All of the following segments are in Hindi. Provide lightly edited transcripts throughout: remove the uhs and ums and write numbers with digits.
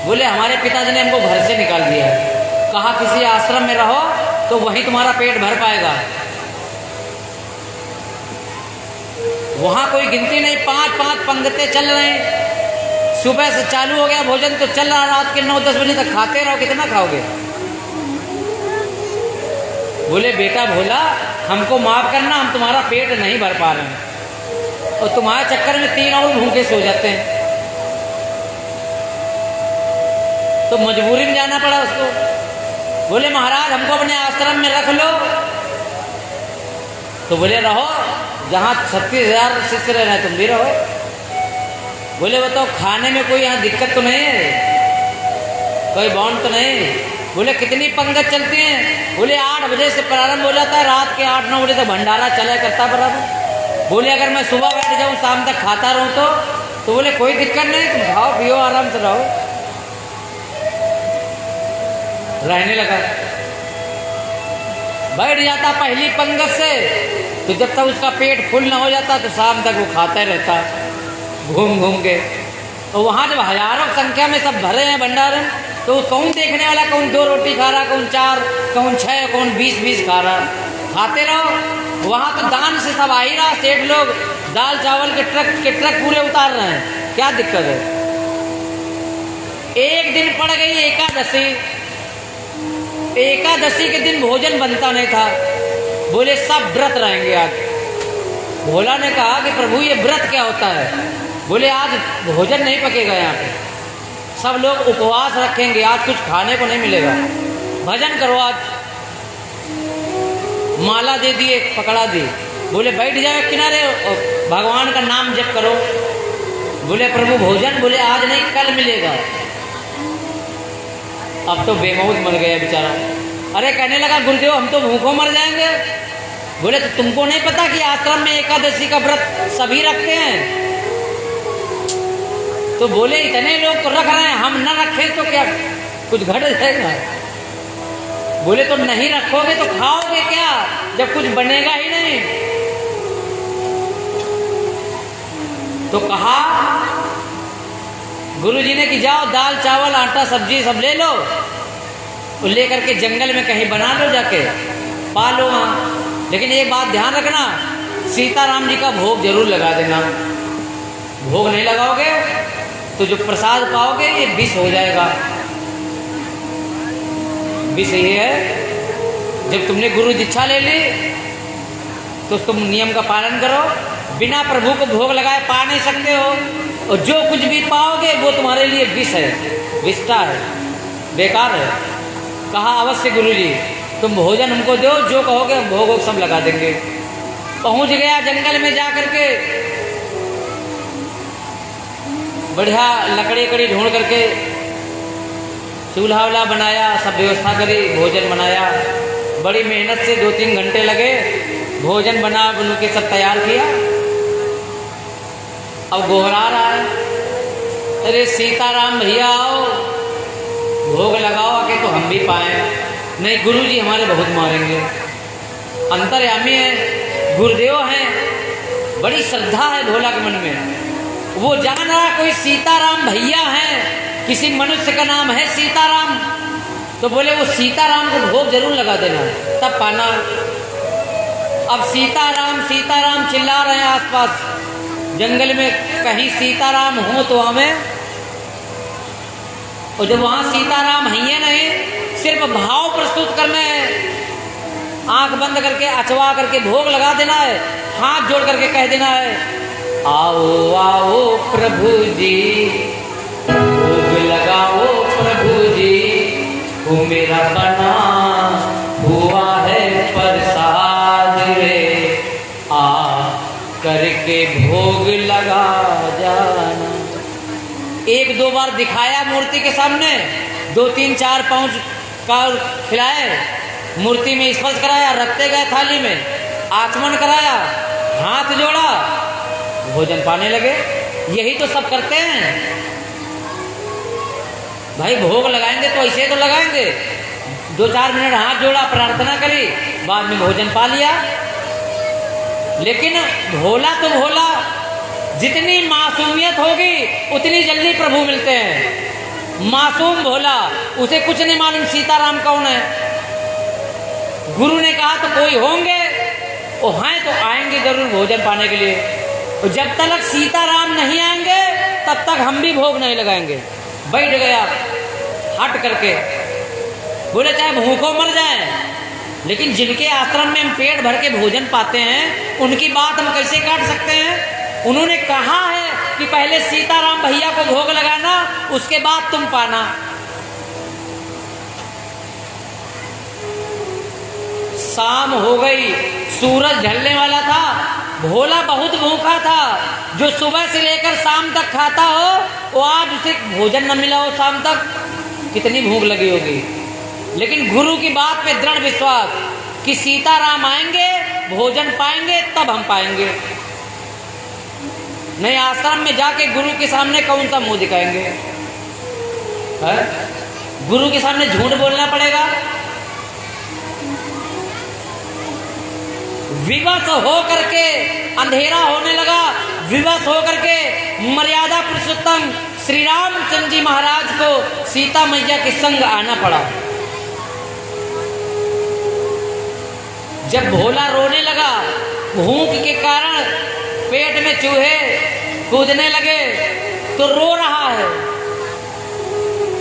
बोले हमारे पिताजी ने हमको घर से निकाल दिया है, कहा किसी आश्रम में रहो तो वहीं तुम्हारा पेट भर पाएगा। वहां कोई गिनती नहीं, 5-5 पंगतें चल रहे हैं, सुबह से चालू हो गया भोजन तो चल रहा, रात के 9-10 बजे तक खाते रहो, कितना खाओगे। बोले बेटा भोला हमको माफ करना, हम तुम्हारा पेट नहीं भर पा रहे हैं और तुम्हारे चक्कर में 3 और भूखे सो जाते हैं। तो मजबूरी में जाना पड़ा उसको। बोले महाराज हमको अपने आश्रम में रख लो। तो बोले रहो, जहाँ 36,000 शिष्य रह रहे तुम भी रहो। बोले बताओ खाने में कोई यहाँ दिक्कत तो नहीं है, कोई बॉन्ड तो नहीं। बोले कितनी पंगत चलती हैं। बोले 8 बजे से प्रारंभ हो जाता है, रात के 8-9 बजे तक भंडारा चला करता बराबर। बोले अगर मैं सुबह बैठ जाऊँ शाम तक खाता रहूँ तो बोले कोई दिक्कत नहीं, तुम खाओ पियो आराम से रहो। रहने लगा, बैठ जाता पहली पंगत से, तो जब तक उसका पेट फुल ना हो जाता तो शाम तक वो खाता रहता घूम घूम के। तो वहाँ जब हजारों संख्या में सब भरे हैं भंडारण, तो कौन देखने वाला, कौन 2 रोटी खा रहा, कौन 4, कौन 6, कौन 20-20 खा रहा। खाते रहो। वहाँ तो दान से सब आ ही रहा, सेठ लोग दाल चावल के ट्रक पूरे उतार रहे हैं, क्या दिक्कत है। एक दिन पड़ गई एकादशी के दिन भोजन बनता नहीं था। बोले सब व्रत रहेंगे आज। भोला ने कहा कि प्रभु ये व्रत क्या होता है। बोले आज भोजन नहीं पकेगा, यहाँ पे सब लोग उपवास रखेंगे, आज कुछ खाने को नहीं मिलेगा, भजन करो आज। माला दे दिए, पकड़ा दी। बोले बैठ जाओ किनारे, भगवान का नाम जप करो। बोले प्रभु भोजन, बोले आज नहीं कल मिलेगा। अब तो बेमौत मर गया बेचारा। अरे कहने लगा गुरुदेव हम तो भूखों मर जाएंगे। बोले तो तुमको नहीं पता कि आश्रम में एकादशी का व्रत सभी रखते हैं। तो बोले इतने लोग तो रख रहे हैं, हम न रखें तो क्या कुछ घट जाएगा। बोले तो नहीं रखोगे तो खाओगे क्या, जब कुछ बनेगा ही नहीं। तो कहा गुरुजी ने कि जाओ दाल चावल आटा सब्जी सब ले लो, और ले करके जंगल में कहीं बना लो, जाके पालो वहाँ। लेकिन एक बात ध्यान रखना, सीताराम जी का भोग जरूर लगा देना। भोग नहीं लगाओगे तो जो प्रसाद पाओगे ये विष हो जाएगा। विष ये है, जब तुमने गुरु दीक्षा ले ली तो तुम नियम का पालन करो। बिना प्रभु को भोग लगाए पा नहीं सकते हो, और जो कुछ भी पाओगे वो तुम्हारे लिए विष है, विष्टा है, बेकार है। कहा अवश्य गुरुजी तुम भोजन हमको दो, जो कहोगे हम भोग सब लगा देंगे। पहुंच गया जंगल में जा करके, बढ़िया लकड़ी कड़ी ढूंढ करके चूल्हा वूल्हा बनाया, सब व्यवस्था करी, भोजन बनाया। बड़ी मेहनत से 2-3 घंटे लगे, भोजन बना बन के सब तैयार किया। अब गोहरा रहा है, अरे सीताराम भैया आओ, भोग लगाओ आके तो हम भी पाएं। नहीं गुरुजी हमारे बहुत मारेंगे। अंतर्यामी है, गुरुदेव हैं, बड़ी श्रद्धा है भोला के मन में। वो जान रहा कोई सीताराम भैया हैं, किसी मनुष्य का नाम है सीताराम, तो बोले वो सीताराम को भोग जरूर लगा देना तब पाना। अब सीताराम सीताराम चिल्ला रहे हैं आसपास जंगल में, कहीं सीताराम हो तो हमें। और जब वहां सीताराम है नहीं, सिर्फ भाव प्रस्तुत करने हैं, आंख बंद करके अचवा करके भोग लगा देना है, हाथ जोड़ करके कह देना है आओ आओ प्रभु जी, भोग लगाओ प्रभु जी, वो मेरा बना हुआ है प्रसाद रे, आ करके भोग लगा जाना। 1-2 बार दिखाया मूर्ति के सामने, 2-3-4 पाँच का खिलाए, मूर्ति में स्पर्श कराया, रखते गए थाली में, आचमन कराया, हाथ जोड़ा, भोजन पाने लगे। यही तो सब करते हैं भाई। भोग लगाएंगे तो ऐसे तो लगाएंगे, 2-4 मिनट हाथ जोड़ा, प्रार्थना करी, बाद में भोजन पा लिया। लेकिन भोला तो भोला, जितनी मासूमियत होगी उतनी जल्दी प्रभु मिलते हैं। मासूम भोला, उसे कुछ नहीं मालूम सीताराम कौन है। गुरु ने कहा तो कोई होंगे, वो हैं तो आएंगे जरूर भोजन पाने के लिए, और जब तक सीताराम नहीं आएंगे तब तक हम भी भोग नहीं लगाएंगे। बैठ गया हट करके, बोले चाहे भूखों मर जाए, लेकिन जिनके आश्रम में हम पेट भर के भोजन पाते हैं उनकी बात हम कैसे काट सकते हैं। उन्होंने कहा है कि पहले सीताराम भैया को भोग लगाना, उसके बाद तुम पाना। शाम हो गई, सूरज ढलने वाला था, भोला बहुत भूखा था। जो सुबह से लेकर शाम तक खाता हो वो आज उसे भोजन न मिला हो शाम तक, कितनी भूख लगी होगी। लेकिन गुरु की बात पे दृढ़ विश्वास कि सीताराम आएंगे, भोजन पाएंगे, तब हम पाएंगे। नहीं आश्रम में जाके गुरु के सामने कौन सा मुंह दिखाएंगे है? गुरु के सामने झूठ बोलना पड़ेगा। विवश हो करके अंधेरा होने लगा, विवश हो करके मर्यादा पुरुषोत्तम श्री रामचंद्र जी महाराज को सीता मैया के संग आना पड़ा। जब भोला रोने लगा, भूख के कारण पेट में चूहे कूदने लगे, तो रो रहा है,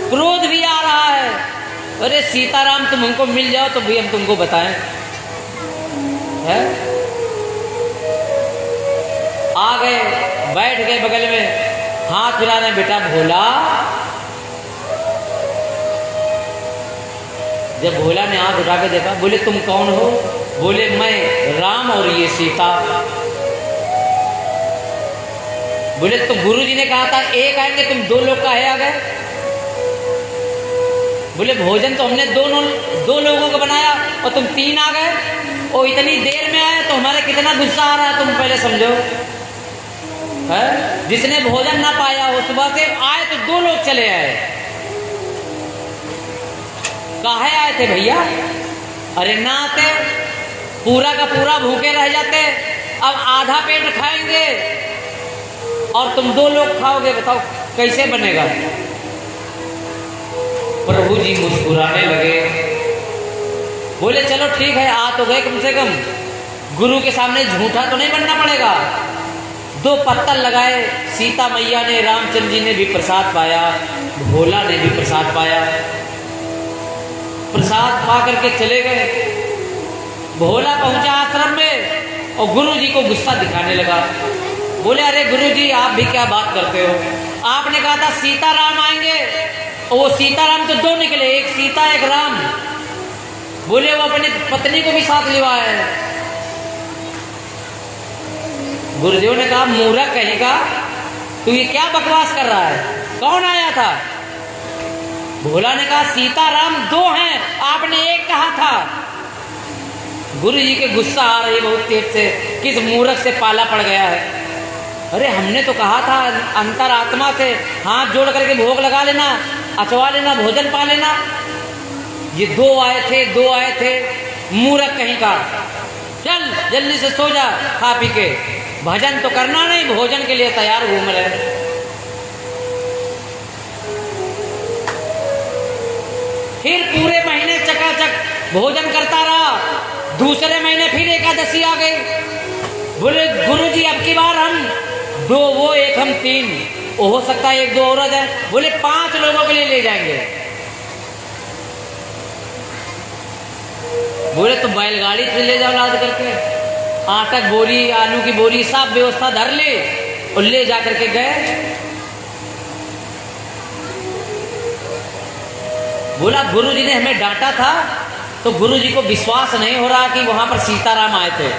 क्रोध भी आ रहा है। अरे सीताराम तुम हमको मिल जाओ तो भी हम तुमको बताएं है? आ गए, बैठ गए बगल में, हाथ मिलाने, बेटा भोला। जब भोला ने हाथ उठा के देखा, बोले तुम कौन हो? बोले मैं राम और ये सीता। बोले तो गुरुजी ने कहा था एक आएंगे, तुम दो लोग काहे आ गए? बोले भोजन तो हमने दो लोगों को बनाया और तुम तीन आ गए, और इतनी देर में आए तो हमारे कितना गुस्सा आ रहा है तुम पहले समझो है? जिसने भोजन ना पाया वो सुबह से आए तो दो लोग चले आए। काहे आए थे भैया? अरे ना आते पूरा का पूरा भूखे रह जाते। अब आधा पेट खाएंगे और तुम दो लोग खाओगे, बताओ कैसे बनेगा? प्रभु जी मुस्कुराने लगे, बोले चलो ठीक है, आ तो गए, कम से कम गुरु के सामने झूठा तो नहीं बनना पड़ेगा। दो पत्तल लगाए, सीता मैया ने, रामचंद्र जी ने भी प्रसाद पाया, भोला ने भी प्रसाद पाया। प्रसाद पा करके चले गए। भोला पहुंचा आश्रम में और गुरु जी को गुस्सा दिखाने लगा। बोले अरे गुरु जी आप भी क्या बात करते हो? आपने कहा था सीताराम आएंगे, और वो सीताराम तो दो निकले, एक सीता एक राम। बोले वो अपनी पत्नी को भी साथ लिवाया है। गुरुदेव ने कहा मूर्ख कहेगा, तू ये क्या बकवास कर रहा है? कौन आया था? भोला ने कहा सीताराम दो हैं, आपने एक कहा था। गुरु जी के गुस्सा आ रही बहुत तेज से, किस मूर्ख से पाला पड़ गया है। अरे हमने तो कहा था अंतरात्मा से हाथ जोड़ करके भोग लगा लेना, अचवा लेना, भोजन पा लेना। ये दो आए थे, मूर्ख कहीं का। चल जल्दी से सो जा, खा पी के, भजन तो करना नहीं, भोजन के लिए तैयार घूम रहे। फिर पूरे महीने चकाचक भोजन करता रहा। दूसरे महीने फिर एकादशी आ गई। बोले गुरुजी अब की बार हम दो, वो एक हम तीन, वो हो सकता है एक दो और आ जाए। बोले 5 लोगों के लिए ले जाएंगे। बोले तो बैलगाड़ी से ले जाओ लाद करके, आटा बोरी, आलू की बोरी, सब व्यवस्था धर ले और ले जा करके गए। बोला गुरुजी ने हमें डांटा था, तो गुरुजी को विश्वास नहीं हो रहा कि वहां पर सीताराम आए थे।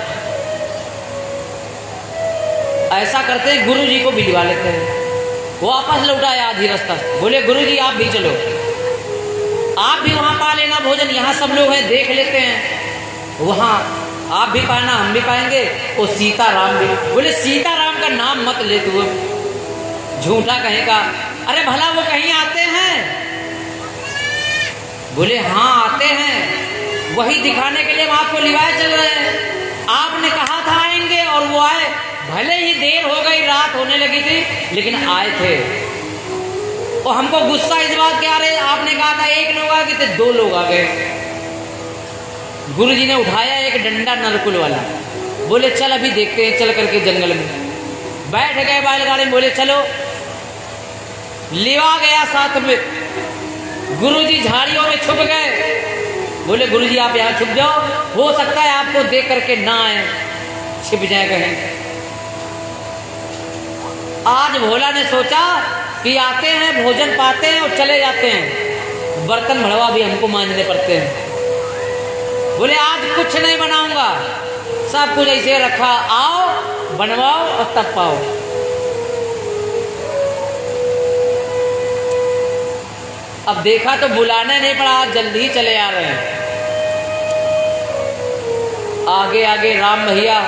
ऐसा करते गुरुजी को भिजवा लेते हैं। वो वापस लौटाया आधी रास्ता। बोले गुरुजी आप भी चलो, आप भी वहां पा लेना भोजन, यहाँ सब लोग हैं, देख लेते हैं। वहां आप भी पाना, हम भी पाएंगे, और सीताराम भी। बोले सीताराम का नाम मत ले तू, झूठा कहीं का। अरे भला वो कहीं आते हैं? बोले हाँ आते हैं, वही दिखाने के लिए हम आपको लिवाए चल रहे हैं। आपने कहा था आएंगे और वो आए, भले ही देर हो गई, रात होने लगी थी, लेकिन आए थे। और हमको गुस्सा इस बात के आ रहे, आपने कहा था एक लोग आ गए थे, 2 लोग आ गए। गुरुजी ने उठाया एक डंडा नलकुल वाला, बोले चल अभी देखते हैं, चल करके जंगल में बैठ गए बैलगाड़ी में, बोले चलो। लेवा गया साथ में, गुरुजी झाड़ियों में छुप गए, बोले गुरुजी आप यहाँ छुप जाओ, हो सकता है आपको देख करके ना आए, छिप जाए कहीं। आज भोला ने सोचा कि आते हैं, भोजन पाते हैं और चले जाते हैं, बर्तन भड़वा भी हमको मांजने पड़ते हैं। बोले आज कुछ नहीं बनाऊंगा, सब कुछ ऐसे रखा, आओ बनवाओ और तब पाओ। अब देखा तो बुलाने नहीं पड़ा, आज जल्दी ही चले आ रहे हैं। आगे आगे राम भैया,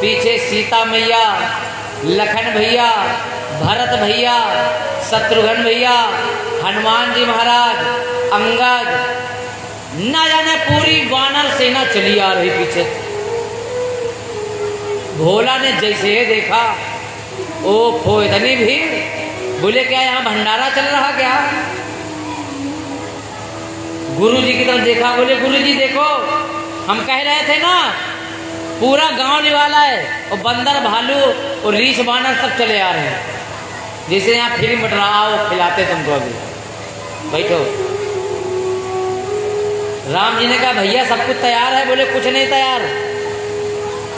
पीछे सीता मैया, लखन भैया, भरत भैया, शत्रुघ्न भैया, हनुमान जी महाराज, अंगद, न जाने पूरी वानर सेना चली आ रही पीछे। भोला ने जैसे ही देखा, ओ इतनी भीड़, बोले क्या यहाँ भंडारा चल रहा क्या? गुरुजी की तरफ देखा, बोले गुरुजी देखो, हम कह रहे थे ना पूरा गांव निवाला है, और बंदर भालू और रीछ बानर सब चले आ रहे हैं, जैसे यहाँ फिल्म बट रहा हो, खिलाते तुमको, अभी बैठो। राम जी ने कहा भैया सब कुछ तैयार है, बोले कुछ नहीं तैयार,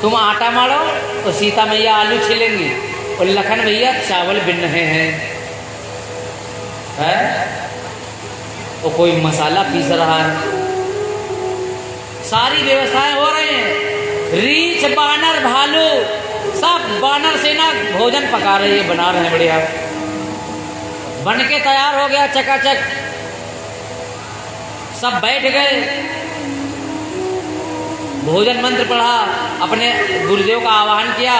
तुम आटा मारो तो सीता मैया आलू छिलेंगी, और लखन भैया चावल बिन रहे हैं, और कोई मसाला पीस रहा है, सारी व्यवस्थाएं हो रही हैं। रीछ बानर भालू सब बानर सेना भोजन पका रही है, बना रहे हैं, बढ़िया बन के तैयार हो गया चकाचक। सब बैठ गए, भोजन मंत्र पढ़ा, अपने गुरुदेव का आह्वान किया,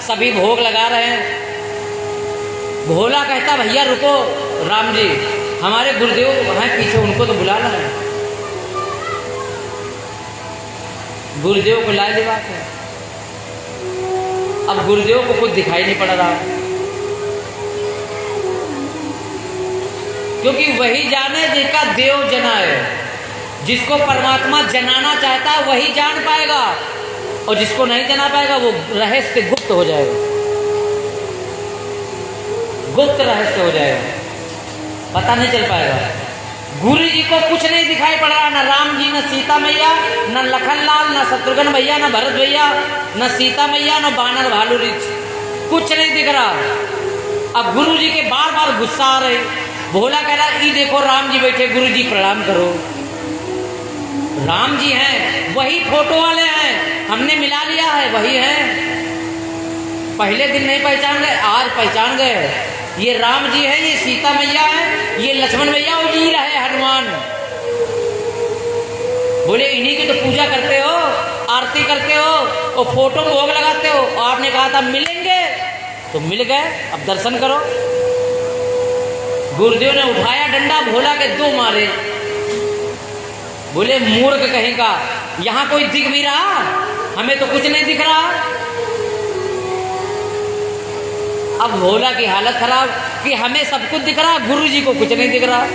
सभी भोग लगा रहे हैं। भोला कहता भैया रुको, राम जी हमारे गुरुदेव हैं पीछे, उनको तो बुला ला। गुरुदेव को ला ले बात है। अब गुरुदेव को कुछ दिखाई नहीं पड़ रहा, क्योंकि वही जाने जिसका देव जना है, जिसको परमात्मा जनाना चाहता है वही जान पाएगा, और जिसको नहीं जाना पाएगा वो रहस्य गुप्त हो जाएगा, गुप्त रहस्य हो जाएगा, पता नहीं चल पाएगा। गुरु जी को कुछ नहीं दिखाई पड़ रहा, न राम जी, न सीता मैया, न लखन लाल, न शत्रुघ्न भैया, न भरत भैया, न सीता मैया, न बानर भालू रीछ, कुछ नहीं दिख रहा। अब गुरु जी के बार बार गुस्सा आ रहे। भोला कह रहा ये देखो राम जी बैठे, गुरु जी प्रणाम करो। राम जी हैं, वही फोटो वाले हैं, हमने मिला लिया है, वही हैं। पहले दिन नहीं पहचान गए, आज पहचान गए, ये राम जी है, ये सीता मैया है, ये लक्ष्मण भैया, और ये रहे हनुमान। बोले इन्हीं की तो पूजा करते हो, आरती करते हो, और फोटो में भोग लगाते हो, और आपने कहा था मिलेंगे तो मिल गए, अब दर्शन करो। गुरुदेव ने उठाया डंडा, भोला के 2 मारे। बोले मूर्ख कहीं का, यहाँ कोई दिख भी रहा, हमें तो कुछ नहीं दिख रहा। अब भोला की हालत खराब कि हमें सब कुछ दिख रहा, गुरु जी को कुछ नहीं दिख रहा।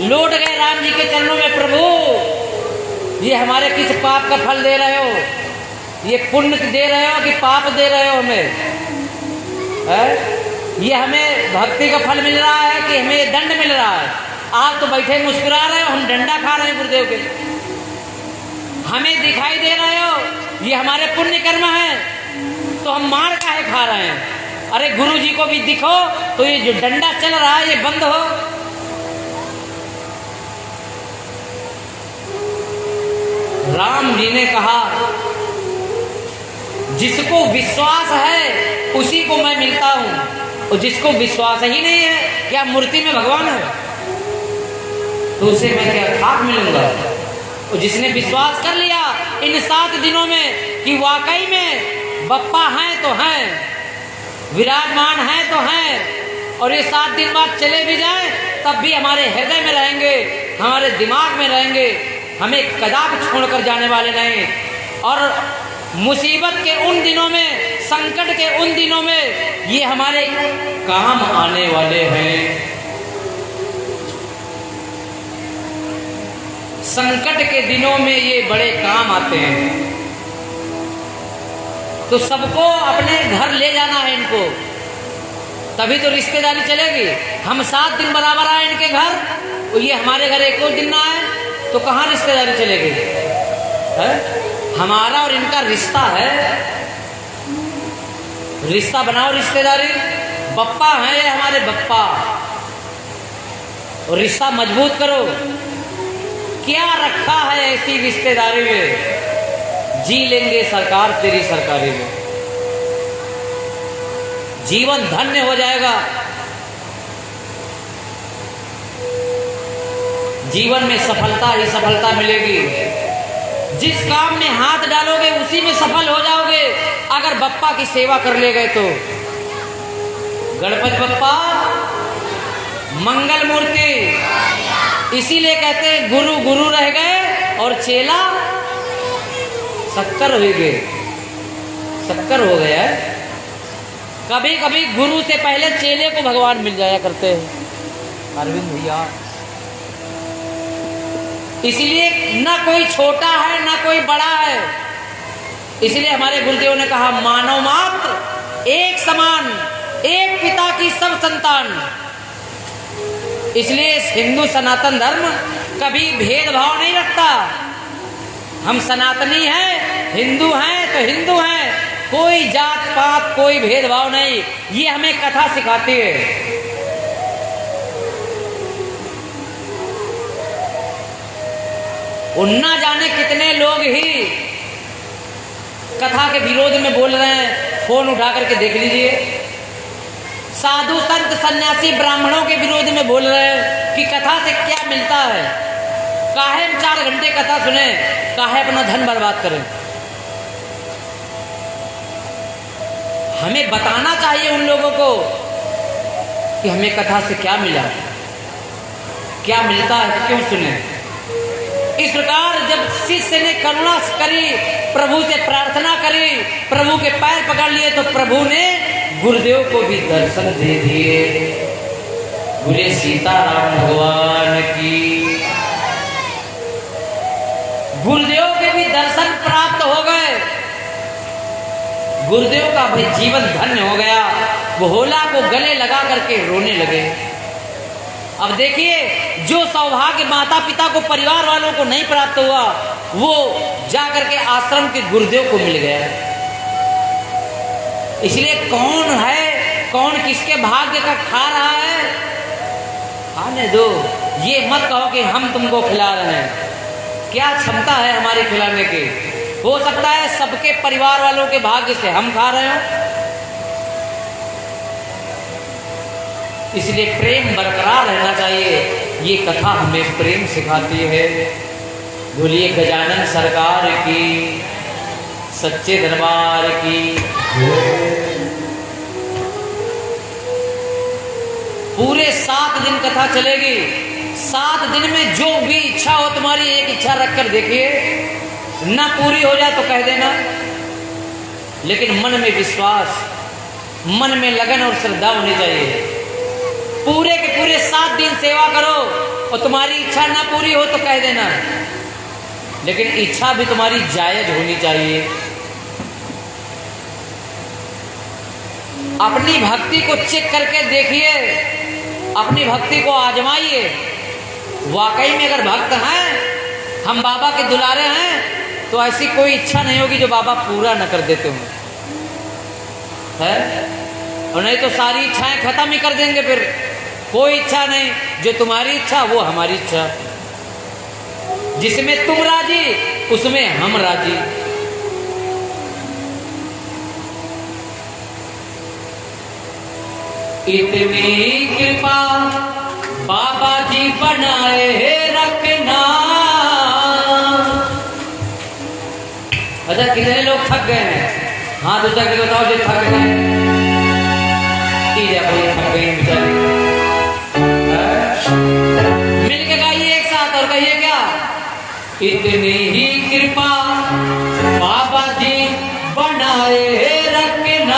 लौट गए राम जी के चरणों में, प्रभु ये हमारे किस पाप का फल दे रहे हो, ये पुण्य दे रहे हो कि पाप दे रहे हो हमें, है? ये हमें भक्ति का फल मिल रहा है कि हमें ये दंड मिल रहा है? आप तो बैठे मुस्कुरा रहे हो, हम डंडा खा रहे हैं गुरुदेव के, हमें दिखाई दे रहे हो ये हमारे पुण्य कर्म है, तो हम मार काहे खा रहे हैं? अरे गुरु जी को भी दिखो, तो ये जो डंडा चल रहा है ये बंद हो। राम जी ने कहा जिसको विश्वास है उसी को मैं मिलता हूं, और जिसको विश्वास ही नहीं है, क्या मूर्ति में भगवान है, तो उसे मैं क्या खाक मिलूंगा। और जिसने विश्वास कर लिया इन 7 दिनों में कि वाकई में बप्पा हैं तो हैं, विराजमान हैं तो हैं, और ये 7 दिन बाद चले भी जाएं तब भी हमारे हृदय में रहेंगे, हमारे दिमाग में रहेंगे, हमें कदापि छोड़कर जाने वाले नहीं। और मुसीबत के उन दिनों में संकट के उन दिनों में ये हमारे काम आने वाले हैं। संकट के दिनों में ये बड़े काम आते हैं। तो सबको अपने घर ले जाना है इनको, तभी तो रिश्तेदारी चलेगी। हम 7 दिन बराबर आए इनके घर, तो ये हमारे घर एक दिन ना आए तो कहाँ रिश्तेदारी चलेगी? है? हमारा और इनका रिश्ता है, रिश्ता बनाओ, रिश्तेदारी। बप्पा है ये हमारे बप्पा, और रिश्ता मजबूत करो। क्या रखा है ऐसी रिश्तेदारी में? जी लेंगे सरकार तेरी सरकारी में, जीवन धन्य हो जाएगा। जीवन में सफलता ही सफलता मिलेगी। जिस काम में हाथ डालोगे उसी में सफल हो जाओगे, अगर बप्पा की सेवा कर ले गए तो। गणपति बप्पा मंगल मूर्ति, इसीलिए कहते हैं गुरु गुरु रह गए और चेला शक्कर हो गए, शक्कर हो गया। कभी कभी गुरु से पहले चेले को भगवान मिल जाया करते हैं अरविंद भैया। इसलिए ना कोई छोटा है ना कोई बड़ा है। इसलिए हमारे गुरुदेव ने कहा मानव मात्र एक समान, एक पिता की सब संतान। इसलिए हिंदू सनातन धर्म कभी भेदभाव नहीं रखता। हम सनातनी हैं, हिंदू हैं तो हिंदू हैं, कोई जात पात कोई भेदभाव नहीं। ये हमें कथा सिखाती है। ना जाने कितने लोग ही कथा के विरोध में बोल रहे हैं, फोन उठा करके देख लीजिए। साधु संत सन्यासी ब्राह्मणों के विरोध में बोल रहे हैं कि कथा से क्या मिलता है, काहे 4 घंटे कथा सुने, काहे अपना धन बर्बाद करें। हमें बताना चाहिए उन लोगों को कि हमें कथा से क्या मिला, क्या मिलता है, क्यों सुने। इस प्रकार जब शिष्य ने करुणा करी, प्रभु से प्रार्थना करी, प्रभु के पैर पकड़ लिए, तो प्रभु ने गुरुदेव को भी दर्शन दे दिए। बोले सीताराम भगवान की। गुरुदेव के भी दर्शन प्राप्त हो गए। गुरुदेव का भी जीवन धन्य हो गया। वो होला को गले लगा करके रोने लगे। अब देखिए, जो सौभाग्य माता पिता को, परिवार वालों को नहीं प्राप्त हुआ, वो जाकर के आश्रम के गुरुदेव को मिल गया। इसलिए कौन है, कौन किसके भाग्य का खा रहा है, आने दो। ये मत कहो कि हम तुमको खिला रहे हैं। क्या क्षमता है हमारी खिलाने की? हो सकता है सबके परिवार वालों के भाग्य से हम खा रहे हो। इसलिए प्रेम बरकरार रहना चाहिए। ये कथा हमें प्रेम सिखाती है। बोलिए गजानन सरकार की, सच्चे दरबार की। पूरे 7 दिन कथा चलेगी। 7 दिन में जो भी इच्छा हो तुम्हारी, एक इच्छा रखकर देखिए, ना पूरी हो जाए तो कह देना, लेकिन मन में विश्वास, मन में लगन और श्रद्धा होनी चाहिए। पूरे के पूरे 7 दिन सेवा करो और तुम्हारी इच्छा ना पूरी हो तो कह देना, लेकिन इच्छा भी तुम्हारी जायज होनी चाहिए। अपनी भक्ति को चेक करके देखिए, अपनी भक्ति को आजमाइए। वाकई में अगर भक्त हैं, हम बाबा के दुलारे हैं, तो ऐसी कोई इच्छा नहीं होगी जो बाबा पूरा न कर देते हों, है? और नहीं तो सारी इच्छाएं खत्म ही कर देंगे। फिर कोई इच्छा नहीं, जो तुम्हारी इच्छा वो हमारी इच्छा। जिसमें तुम राजी उसमें हम राजी। इतनी कृपा बाबा जी बनाए रखना। अच्छा, कितने लोग थक गए हैं? हाथ उठा के बताओ जो थक गए। थक गई बेचारी। मिल के गाइए एक साथ और कहिए क्या? इतनी ही कृपा बाबा जी बनाए रखना।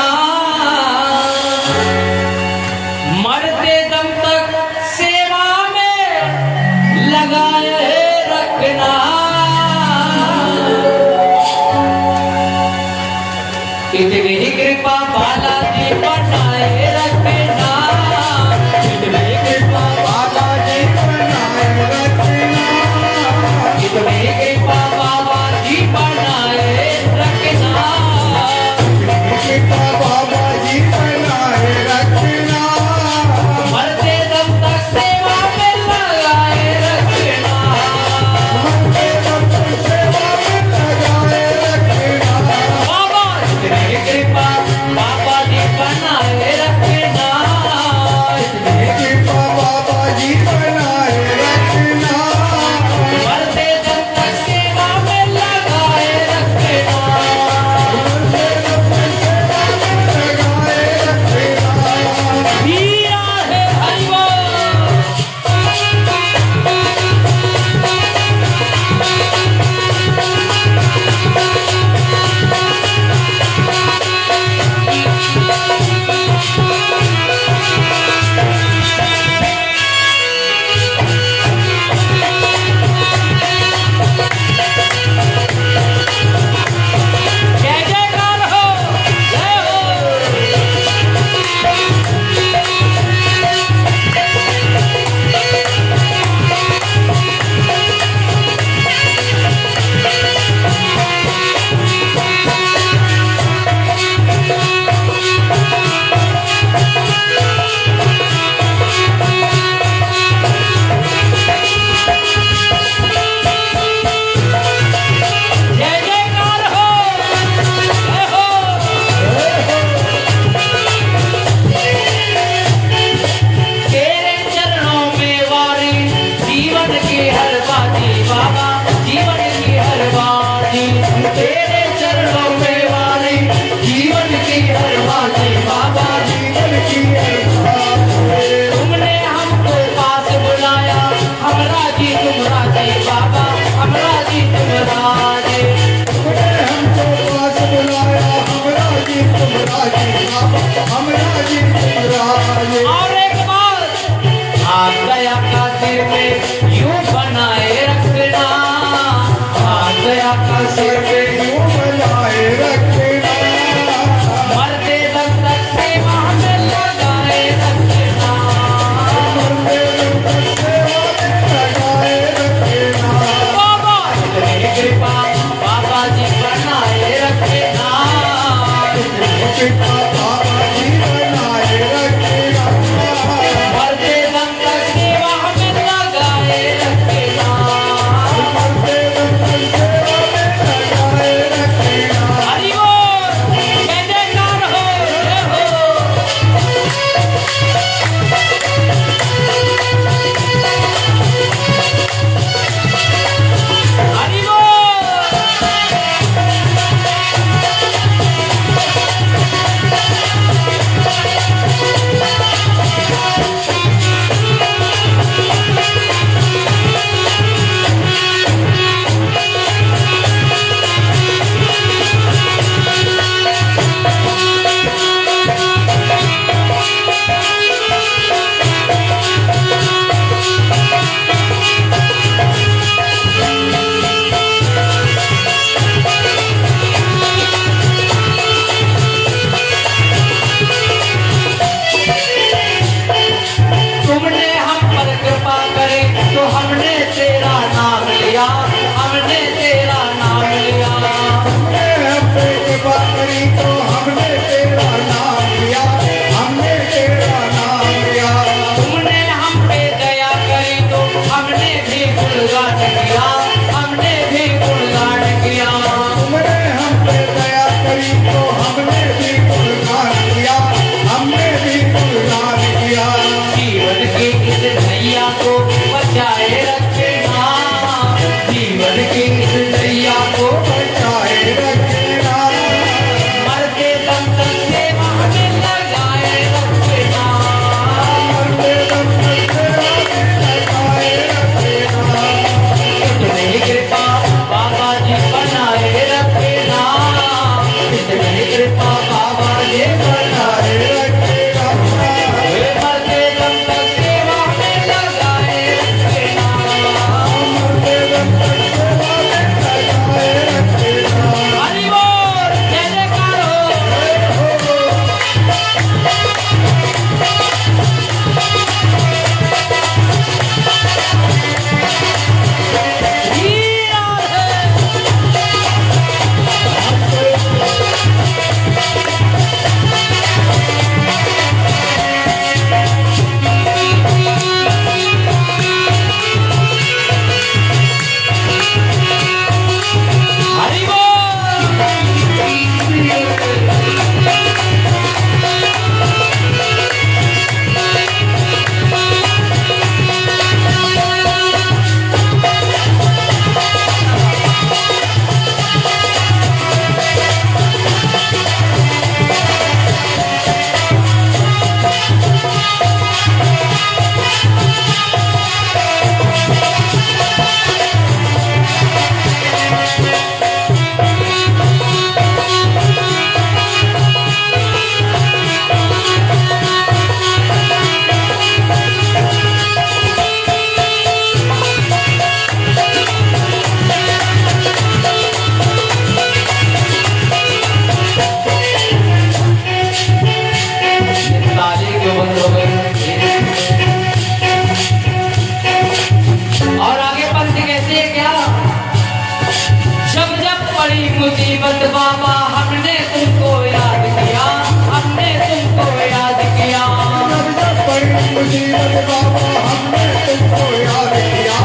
बाबा हमने तुमको याद किया,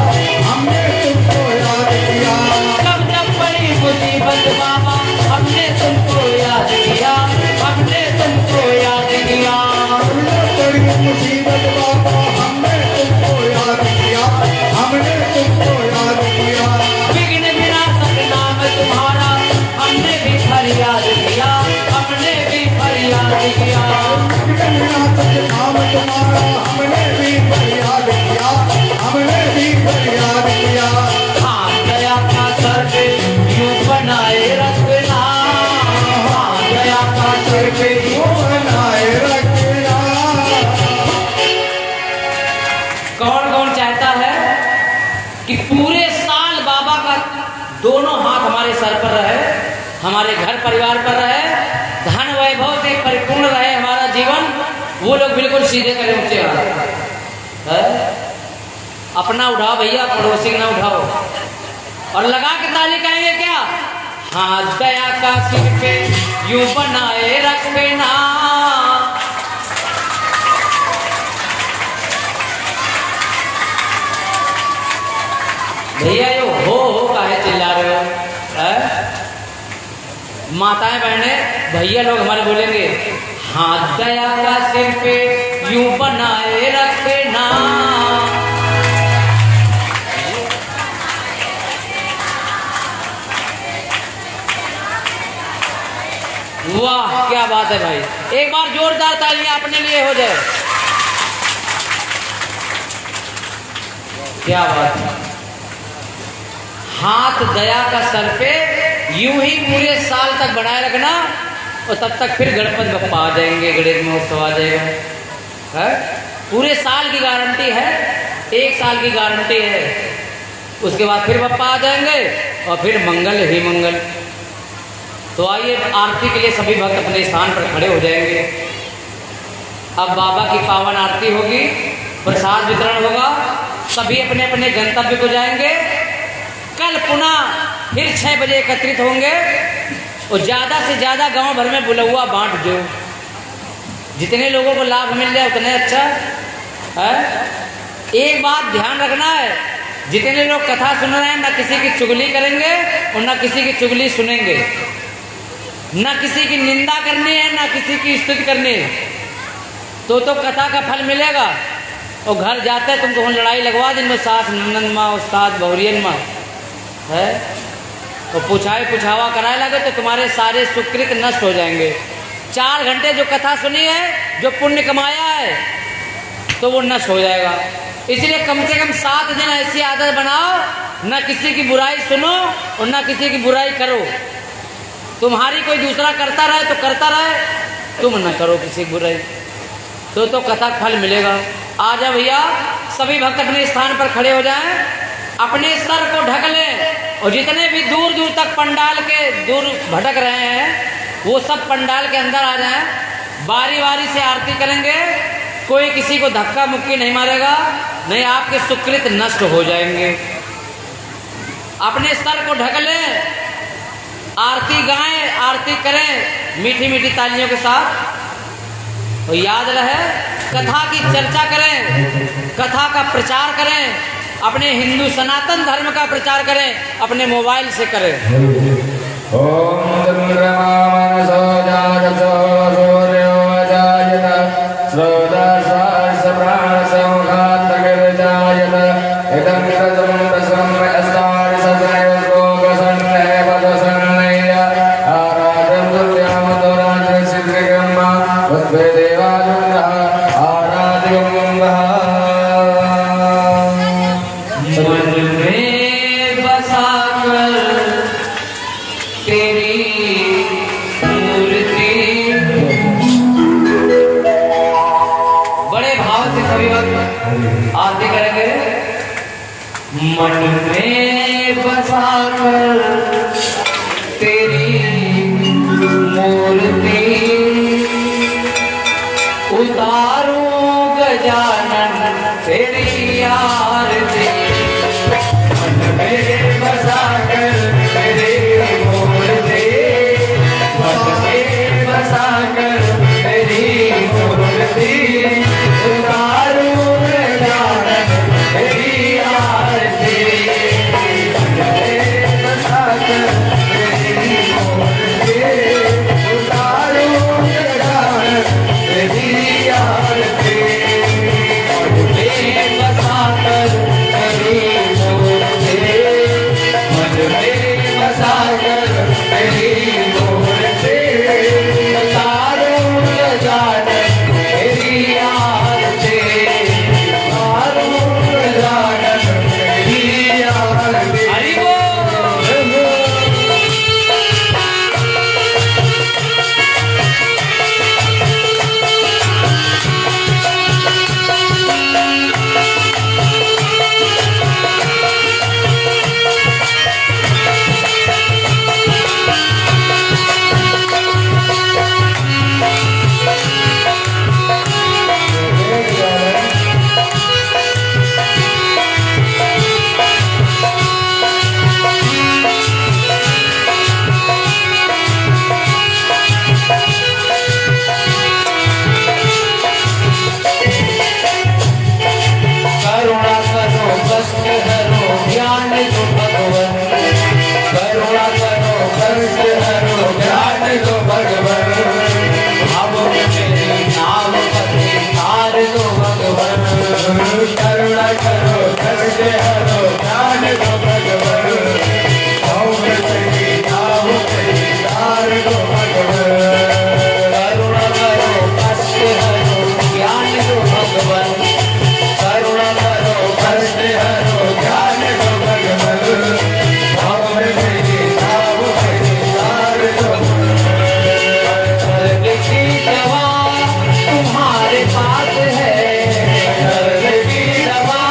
हमने तुमको याद किया। जब बड़ी मुसीबत बाबा हमने तुमको याद किया, हमने तुमको याद किया। बड़ी मुसीबत बाबा हमने तुमको याद किया, हमने तुमको याद किया। विघ्न विनाशक नाम तुम्हारा हमने भी फरियाद किया, हमने भी फरियाद किया। विघ्न विनाशक नाम तुम्हारा हमने भी फरियाद किया, हमने भी फरियाद किया। हाँ दया का सर पे यूं बनाए रखना, हाँ दया का सर पे वो बनाए रखना। कौन कौन चाहता है कि पूरे साल बाबा का दोनों हाथ हमारे सर पर रहे, हमारे घर परिवार पर रहे, धन वैभव से परिपूर्ण रहे हमारा जीवन? वो लोग बिल्कुल सीधे करें ऊंचे हाथ। है? अपना उठाओ भैया, पड़ोसी का ना उठाओ। और लगा के ताली कहेंगे क्या? हाथ दया का सिर पे यूं बनाए रखना। भैया यो हो काहे चिल्ला रहे हो? माताएं बहने भैया लोग हमारे बोलेंगे, हाथ दया का सिर पे यूं बनाए रखना। वाह क्या बात है भाई, एक बार जोरदार तालियां अपने लिए हो जाए। क्या बात है। हाथ दया का सर पे यूं ही पूरे साल तक बनाए रखना, और तब तक फिर गणपति बप्पा आ जाएंगे, गणेश महोत्सव आ जाएगा। है? पूरे साल की गारंटी है, 1 साल की गारंटी है। उसके बाद फिर बप्पा आ जाएंगे और फिर मंगल ही मंगल। तो आइए आरती के लिए सभी भक्त अपने स्थान पर खड़े हो जाएंगे। अब बाबा की पावन आरती होगी, प्रसाद वितरण होगा, सभी अपने अपने गंतव्य को जाएंगे। कल पुनः फिर 6 बजे एकत्रित होंगे और ज़्यादा से ज़्यादा गांव भर में बुलौआ बांट दो, जितने लोगों को लाभ मिल जाए उतने अच्छा है। एक बात ध्यान रखना है, जितने लोग कथा सुन रहे हैं ना किसी की चुगली करेंगे और ना किसी की चुगली सुनेंगे, ना किसी की निंदा करनी है ना किसी की स्तुति करनी है, तो कथा का फल मिलेगा। और घर जाते तुमको लड़ाई लगवा देंगे सास नंदन माँ उस्ताद बहुरियन माँ है, और पुछावा कराए लगे तो तुम्हारे सारे सुकृत नष्ट हो जाएंगे। 4 घंटे जो कथा सुनी है, जो पुण्य कमाया है, तो वो नष्ट हो जाएगा। इसलिए कम से कम 7 दिन ऐसी आदत बनाओ, ना किसी की बुराई सुनो और ना किसी की बुराई करो। तुम्हारी कोई दूसरा करता रहे तो करता रहे, तुम न करो किसी की बुराई, तो कथा फल मिलेगा। आ जाओ भैया, सभी भक्त अपने स्थान पर खड़े हो जाएं, अपने सर को ढक लें, और जितने भी दूर दूर तक पंडाल के दूर भटक रहे हैं वो सब पंडाल के अंदर आ जाएं। बारी बारी से आरती करेंगे, कोई किसी को धक्का मुक्की नहीं मारेगा, नहीं आपके सुकृत नष्ट हो जाएंगे। अपने सर को ढक लें, आरती गाएं, आरती करें मीठी मीठी तालियों के साथ। और याद रहे, कथा की चर्चा करें, कथा का प्रचार करें, अपने हिंदू सनातन धर्म का प्रचार करें, अपने मोबाइल से करें। ओम चंद्रमा मनसो जागतो सूर्यो जायत स्रोतः प्राण समुखात् प्रकृतिजायत इदं तदं तस्मै अस्तारि सदैव लोकसन्नः पदसन्नय आराधं दुर्याम दुराज सिद्धिकर्मा वस्वे देवाजुंगः आराध्यं आरती करेंगे। मन में बसाकर तेरी मूर्ति उतारूं गजानन तेरी आरती। मन में बसाकर तेरी मूर्ति, मन में बसाकर तेरी मूर्ति उतारूं करुणा करो कष्ट हरो ज्ञान दो भगवान और तेरी नाव तेरी तार दो भगवान करुणा करो कष्ट हरो ज्ञान दो भगवान करुणा करो कष्ट हरो ज्ञान दो भगवान और तेरी नाव तेरी तार दो स्वर्ग की दवा तुम्हारे पास है, स्वर्ग की दवा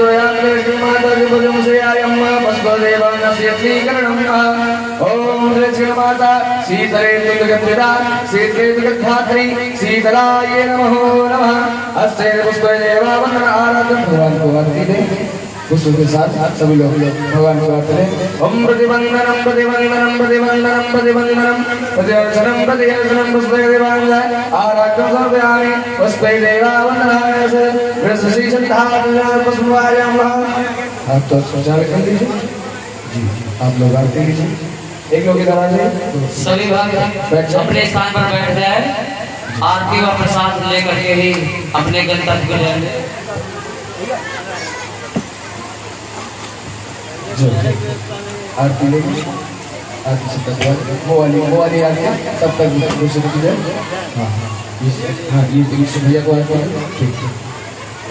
पुत्रोयान्ते श्रीमाता विभुजं श्रेयायम्मा वस्वदेवानस्य श्रीकरणं ओम श्री श्रीमाता शीतले दुर्गन्धिता शीतले दुर्गधात्री शीतलाय नमः अस्ते पुष्पदेवा वंदन आराधन भगवान को आरती दे पुष्प के साथ सभी लोग भगवान को आरती दे ओम प्रतिवंदनम प्रतिवंदनम प्रतिवंदनम प्रतिवंदनम प्रतिवर्षनम प्रतिवर्षनम पुष्पदेवांग आराधन सर्वयामि पुष्पदेवा वंदनाय से वृषसी संधान पुष्पवायम आप तो सोचाल कर दीजिए जी आप लोग आरती लीजिए एक लोग इधर आ जाइए सभी भक्त अपने स्थान पर बैठ जाए आरती व प्रसाद लेकर के ही अपने गंतव्य को जाएंगे आरती लेंगे आरती से तक वो वाली आरती तब तक दूसरे की जाए हाँ ये भैया को आरती ठीक है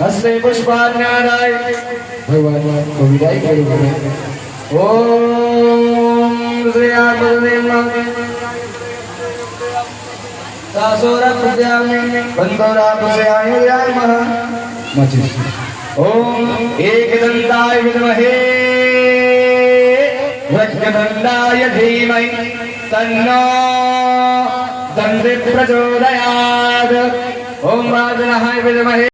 हस्ते पुष्पान्याय भगवान को विदाई करो ओम श्री आत्मदेव सासोरा प्रत्यामि बंदोरा प्रत्यामि महा मचि ओम एकदंताय विद्महे वक्रतुंडाय धीमहि तन्नो दन्ति प्रचोदयात् ओम वाजनाय विद्महे